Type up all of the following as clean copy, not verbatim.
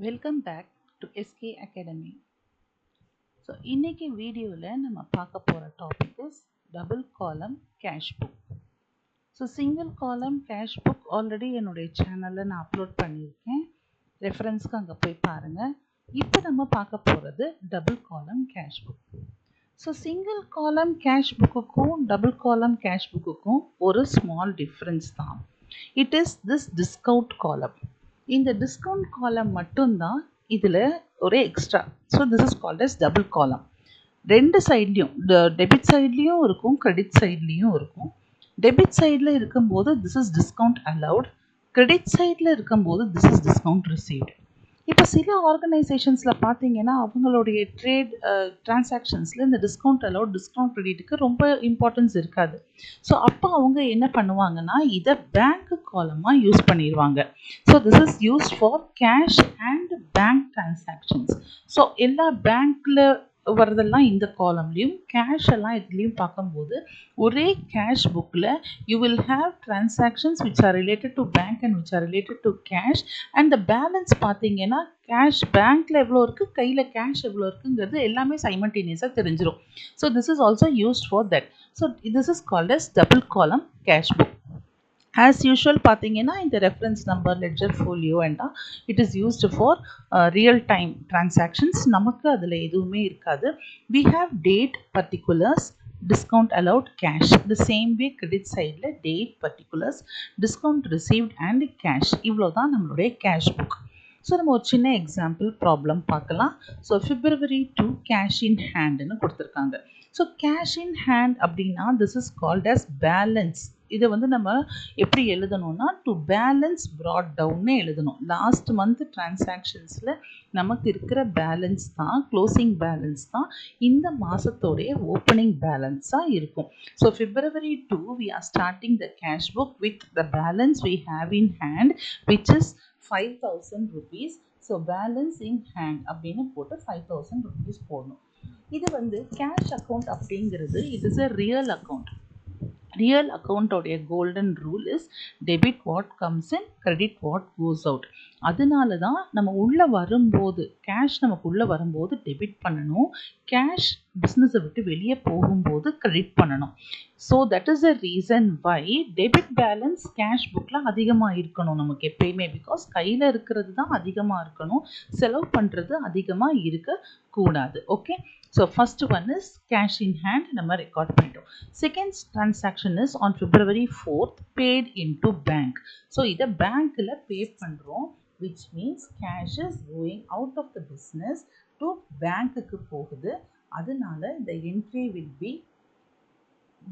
Welcome back to SK Academy. So இன்றைக்கி வீடியோவில் நம்ம பார்க்க போகிற topic is double column cash book. So single column cash book already என்னுடைய சேனலில் நான் அப்லோட் பண்ணியிருக்கேன். ரெஃபரன்ஸ்க்கு அங்கே போய் பாருங்கள். இப்போ நம்ம பார்க்க போகிறது double column cash book. So single column cash புக்குக்கும் டபுள் காலம் கேஷ் புக்குக்கும் ஒரு ஸ்மால் டிஃப்ரென்ஸ் தான். It is this discount column. இந்த டிஸ்கவுண்ட் காலம் மட்டும்தான் இதில் ஒரு extra. So this is called as double column. ரெண்டு சைட்லேயும் டெபிட் சைட்லேயும் இருக்கும், கிரெடிட் சைட்லேயும் இருக்கும். டெபிட் சைடில் இருக்கும்போது this is discount allowed, credit சைடில் இருக்கும்போது திஸ் இஸ் டிஸ்கவுண்ட் ரிசீவ்டு. இப்போ சில ஆர்கனைசேஷன்ஸில் பார்த்தீங்கன்னா அவங்களுடைய ட்ரேட் டிரான்சாக்ஷன்ஸில் இந்த டிஸ்கவுண்ட் அலவுட், டிஸ்கவுண்ட் கிரெடிட்டுக்கு ரொம்ப இம்பார்ட்டன்ஸ் இருக்காது. ஸோ அப்போ அவங்க என்ன பண்ணுவாங்கன்னா இதை பேங்க் காலமாக யூஸ் பண்ணிடுவாங்க. So this is used for cash and bank transactions. So எல்லா பேங்க்கில் வரதெல்லாம் இந்த காலம்லேயும், கேஷ் எல்லாம் இதுலேயும் பார்க்கும்போது ஒரே கேஷ் புக்கில் you will have transactions which are related to bank and which are related to cash. And the balance பார்த்தீங்கன்னா கேஷ் பேங்க்கில் எவ்வளோ இருக்குது, கையில் கேஷ் எவ்வளோ இருக்குங்கிறது எல்லாமே சைமல்டேனியஸாக தெரிஞ்சிடும். So this is also used for that. So this is called as double column cash book. As usual பார்த்தீங்கன்னா இந்த reference number, ledger folio and it is used for real time transactions. நமக்கு அதில் எதுவுமே இருக்காது. we have date particulars, discount allowed, cash. the same way credit sideல date particulars, discount received and cash. இவ்வளோ தான் நம்மளுடைய cash book. So நம்ம ஒரு சின்ன எக்ஸாம்பிள் ப்ராப்ளம் பார்க்கலாம். ஸோ February 2 கேஷ் இன் ஹேண்டுன்னு கொடுத்துருக்காங்க. ஸோ கேஷ் இன் ஹேண்ட் அப்படின்னா this is called as balance. இதை வந்து நம்ம எப்படி எழுதணும்னா டு பேலன்ஸ் ப்ராட் டவுன்னு எழுதணும். லாஸ்ட் மந்த் டிரான்சாக்ஷன்ஸில் நமக்கு இருக்கிற பேலன்ஸ் தான், க்ளோசிங் பேலன்ஸ் தான் இந்த மாதத்தோடைய ஓப்பனிங் பேலன்ஸாக இருக்கும். So February 2 we are starting the cash book with the balance we have in hand which is 5,000 rupees. So balance in hand அப்படின்னு போட்டு 5,000 rupees போடணும். இது வந்து கேஷ் அக்கௌண்ட் அப்படிங்கிறது it is a real account. Real அக்கௌண்ட்டோடைய golden rule is debit what comes in, credit what goes out. அதனால தான் நம்ம உள்ளே வரும்போது கேஷ் நமக்கு உள்ளே வரும்போது டெபிட் பண்ணணும், கேஷ் பிஸ்னஸை விட்டு வெளியே போகும்போது கிரெடிட் பண்ணணும். So that is the reason why debit balance cash புக்கில் அதிகமாக இருக்கணும் நமக்கு எப்பயுமே. பிகாஸ் கையில் இருக்கிறது தான் அதிகமாக இருக்கணும், செலவு பண்ணுறது அதிகமாக இருக்கக்கூடாது. Okay, so first one is cash in hand நம்ம ரெக்கார்ட் பண்ணிட்டோம். Second transaction is on February 4th paid into bank. So இதை பேங்க்கில் பே பண்ணுறோம், which means cash is going out of the business to பேங்க்குக்கு போகுது. அதனால the entry will be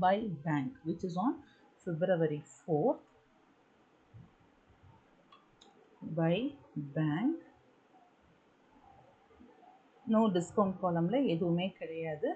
by bank which is on February 4th by bank. No discount காலமில் எதுவுமே கிடையாது.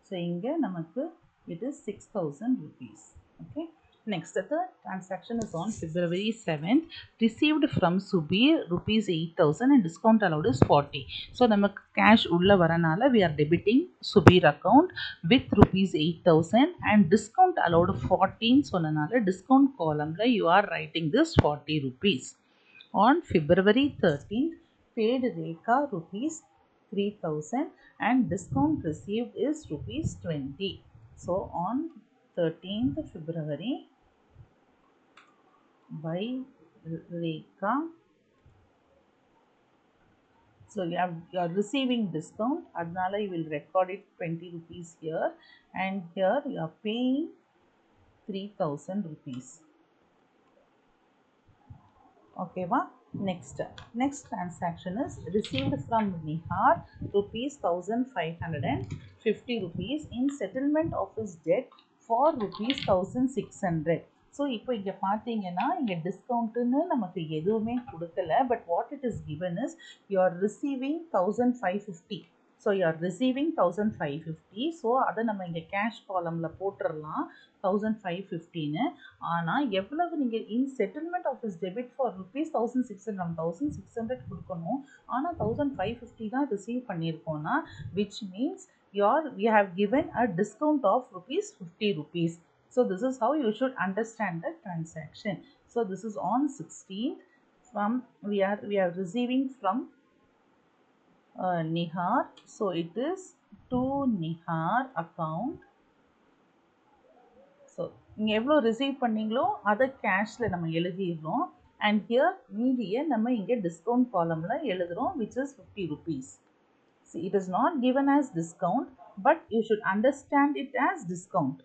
So இங்கே நமக்கு it is 6,000 rupees. Okay, next third transaction is on February 7th received from Subir rupees 8,000 and discount allowed is 40. So நமக்கு cash உள்ளே வரனால we are debiting Subir account with rupees 8,000 and discount allowed 14 சொன்னனால discount columnல you are writing this 40 rupees. On February 13th paid Rekha rupees 3,000 and discount received is rupees 20. So on 13th February by Rekha, so you are receiving discount, adnala you will record it 20 rupees here, and here you are paying 3,000 rupees. Okay va? Next transaction is received from Nihar rupees 1,550 rupees in settlement of his debt for rupees 1,600. So இப்போ இங்கே பார்த்தீங்கன்னா இங்கே டிஸ்கவுண்ட்டுன்னு நமக்கு எதுவுமே கொடுக்கல. But what it is given is you are receiving 1,550. So you are receiving 1,550. So அதை நம்ம இங்கே கேஷ் காலமில் போட்டுடலாம் 1,550ன்னு. ஆனால் எவ்வளவு நீங்கள் in settlement of is debit for rupees 1,600, நம்ம 1,600 கொடுக்கணும். ஆனால் 1,550 தான் ரிசீவ் பண்ணியிருக்கோன்னா which means we have given a discount of rupees 50 rupees. So this is how you should understand the transaction. So this is on 16th from we are receiving from Nihar. So it is to Nihar account. So நீங்கள் எவ்வளோ receive பண்ணீங்களோ அதை கேஷில் நம்ம எழுதிடுறோம். And here மீதியை நம்ம இங்கே discount காலமில் எழுதுகிறோம், which is 50 rupees. See, it is not given as discount, but you should understand it as discount.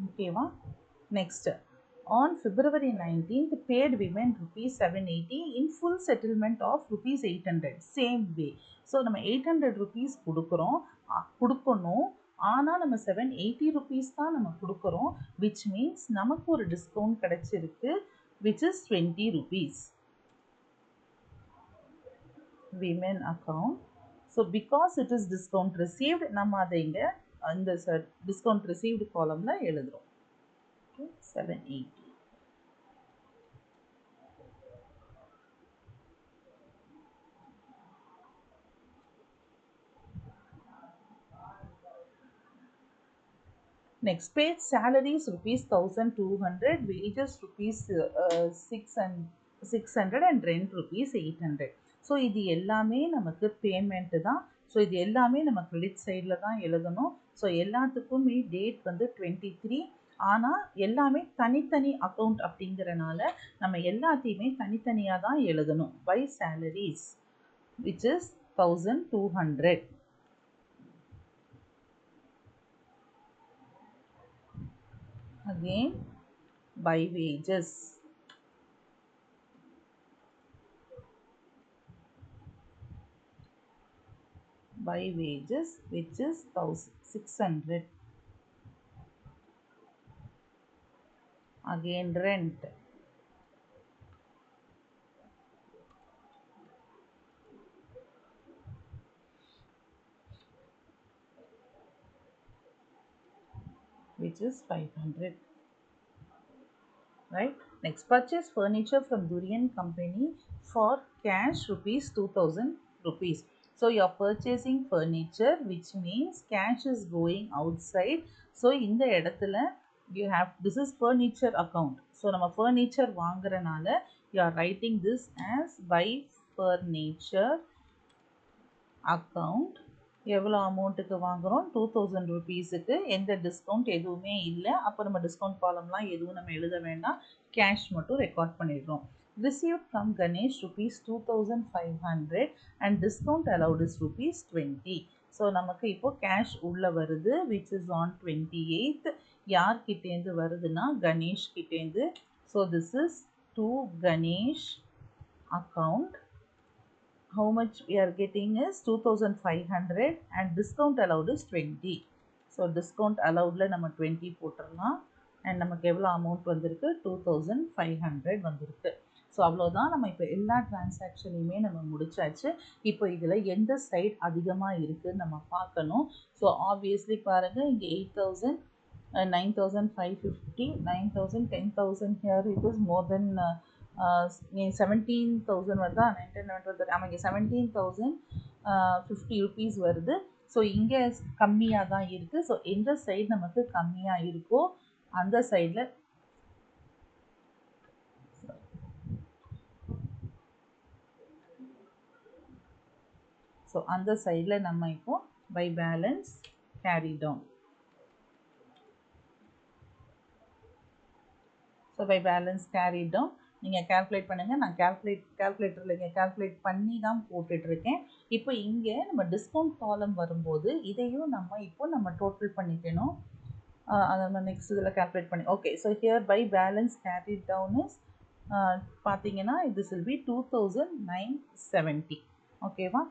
Okay, va? Next. On February 19th, paid women rupees 780 in full settlement of rupees 800. Same way. So, நம்ம 800 rupees கொடுக்கணும். ஆனால் நம்ம 780 rupees தான் நம்ம கொடுக்குறோம், which means நமக்கு ஒரு discount கிடைச்சிருக்கு, which is 20 rupees. Women account. So, because it is discount received, நம்ம அதை இங்கே இந்த டிஸ்கவுண்ட் ரிசீவ்டு காலமில் எழுதுகிறோம். Okay, 780. Next page, salaries rupees 1200, wages rupees 600 and rent rupees 800. So இது எல்லாமே நமக்கு பேமெண்ட்டு தான். ஸோ இது எல்லாமே நம்ம கிரெடிட் சைடில் தான் எழுதணும். ஸோ எல்லாத்துக்குமே டேட் வந்து 23. ஆனால் எல்லாமே தனித்தனி அக்கௌண்ட் அப்படிங்கிறனால நம்ம எல்லாத்தையுமே தனித்தனியாக தான் எழுதணும். By salaries, which is 1200. Again, by wages. By wages, which is 600. Again, rent. Which is 500. Right? Next, purchase furniture from Durian Company for cash rupees 2000 rupees. So you are purchasing furniture, which means cash is going outside. So in the இடத்துல you have, this is furniture account. So நம்ம furniture வாங்குறனால you are writing this as by furniture account. எவ்வளோ அமௌண்ட்டுக்கு வாங்குகிறோம்? 2000 rupeesக்கு. எந்த discount எதுவுமே இல்லை. அப்போ நம்ம டிஸ்கவுண்ட் காலம்லாம் எதுவும் நம்ம எழுத வேண்டாம், கேஷ் மட்டும் ரெக்கார்ட் பண்ணிடுறோம். Received from Ganesh rupees 2500 and discount allowed is rupees 20. So நமக்கு இப்போ கேஷ் உள்ளே வருது, which is on 28th. யார்கிட்டேருந்து வருதுன்னா கணேஷ் கிட்டேருந்து. So this is to Ganesh account. How much we are getting is 2500 and discount allowed is 20. So discount allowed la நம்ம 20 போட்டுறலாம். and நமக்கு எவ்வளோ amount வந்திருக்கு? 2500 வந்திருக்கு. ஸோ அவ்வளோதான். நம்ம இப்போ எல்லா டிரான்சாக்ஷனையுமே நம்ம முடிச்சாச்சு. இப்போ இதில் எந்த சைட் அதிகமாக இருக்குதுன்னு நம்ம பார்க்கணும். ஸோ ஆப்வியஸ்லி பாருங்கள், இங்கே 8000, 9550, 9000, 10,000 here it is more than 17,000 வருதா? 19 ஆமாம், இங்கே 17,050 rupees வருது. ஸோ இங்கே கம்மியாக தான் இருக்குது. ஸோ எந்த சைடு நமக்கு கம்மியாக இருக்கோ அந்த சைடில் நம்ம இப்போ by balance carry down. So by balance carry down நீங்கள் கேல்குலேட் பண்ணுங்கள். நான் கேல்குலேட்டரில் இங்கே கேல்குலேட் பண்ணி தான் போட்டுட்ருக்கேன். இப்போ இங்கே நம்ம டிஸ்கவுண்ட் காலம் வரும்போது இதையும் நம்ம டோட்டல் பண்ணிக்கணும். அதை நம்ம நெக்ஸ்ட் இதில் கேல்குலேட் பண்ணி. Okay, so here by balance carry down is பார்த்தீங்கன்னா this will be 2970. ஓகேவா?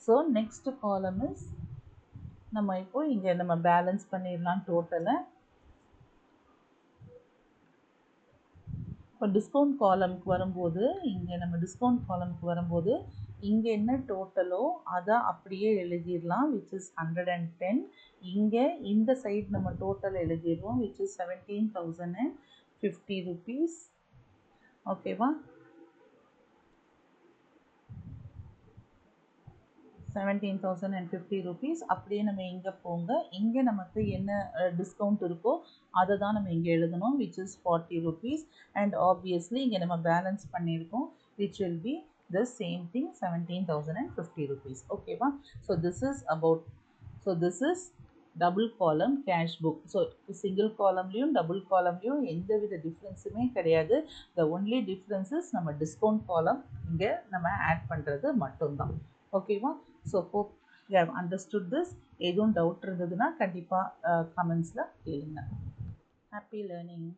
ஸோ நெக்ஸ்ட் காலம் இஸ் நம்ம இப்போ இங்கே நம்ம பேலன்ஸ் பண்ணிடலாம் டோட்டலை. இப்போ டிஸ்கவுண்ட் காலமுக்கு வரும்போது இங்கே என்ன டோட்டலோ அதை அப்படியே எழுதிடலாம், which is 110. இங்கே இந்த சைடு நம்ம டோட்டல் எழுதிடுவோம், which is 17,050 rupees. ஓகேவா? 17,050 rupees. அப்படியே நம்ம இங்கே போங்க, இங்கே நமக்கு என்ன டிஸ்கவுண்ட் இருக்கோ அதை தான் நம்ம இங்கே எழுதணும், which is 40 rupees. And obviously இங்கே நம்ம பேலன்ஸ் பண்ணியிருக்கோம், which will be the same thing, 17,050 rupees. ஓகேவா? So this is double column cash book. So single காலம்லேயும் டபுள் காலம்லேயும் எந்த வித டிஃப்ரென்ஸுமே கிடையாது. த ஒன்லி டிஃப்ரென்ஸஸ் நம்ம டிஸ்கவுண்ட் காலம் இங்கே நம்ம ஆட் பண்ணுறது மட்டும்தான். ஓகேவா? So hope you have understood this. எதுவும் டவுட் இருந்ததுன்னா கண்டிப்பாக கமெண்ட்ஸில் கேளுங்க. Happy learning.